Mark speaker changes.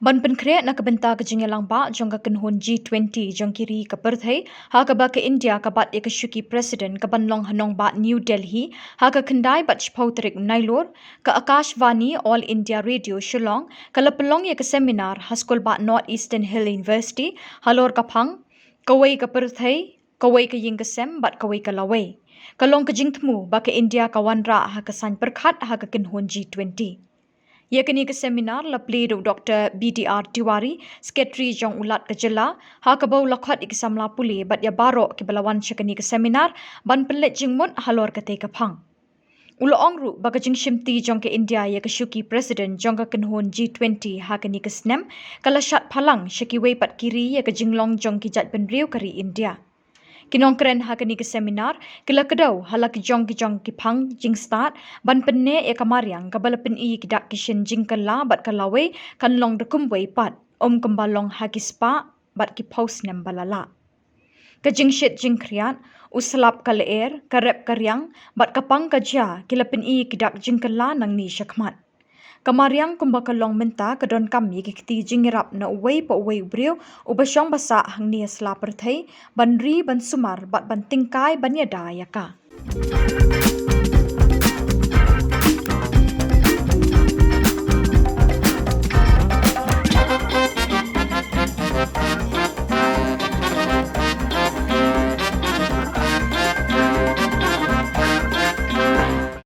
Speaker 1: Ban penkre na kabenta ke jingelang ba jong ka kenhun G20 jong kiri ke Perth ha ka ba ke India ka bat ke shuki president ka Pynlong hanong ba New Delhi ha ka kendai bat chpautrik nailor ka Akashvani All India Radio Shillong ka lapelong ye ke seminar haskol ba North Eastern Hill University halor kapang kawai ka Perth kawai ka ying kesem bat kawai ka lawai kalong ke jingtmu ba ke India ka wanra ha ka san perkhat ha ka kenhun G20. Yakini ke seminar la plido Dr. BDR Tiwari, Sekretari Jong Ulat ke Jela, ha ke bau lakhat ikisamla puli bat ya barok ke belawan syakini ke seminar, ban pelet jingmut halor ke te kapang. Ulo ongru baka jing shimti jong ke India ya ke syuki Presiden jong ke kenhun G20 ha ke ni ke snem, kala syat palang syakiwei pat kiri ya ke jinglong jong ki jat penriu kari India. Kinong keren ha ke ni ke seminar, kila kedau hala ki jong ki pang jing start, ban Pynneh e ka Mariang ka bala Pynneh ki dak kishin jing kala bat kalawe kan long de kumwei pat kembalong ha ki spa bat ki post nem balala. Ka jing shit jing kriat, uslap ka leer, ka rep karyang, bat kapang ka ja kila Pynneh ki dak jing kala nang ni syakmat. Kamariang kumbakalong menta kadon kami kikti jingirap na uway pa uway ubriw ubasyong basa hang niya slapertay banri ban sumar bat ban tingkay ban yada yaka.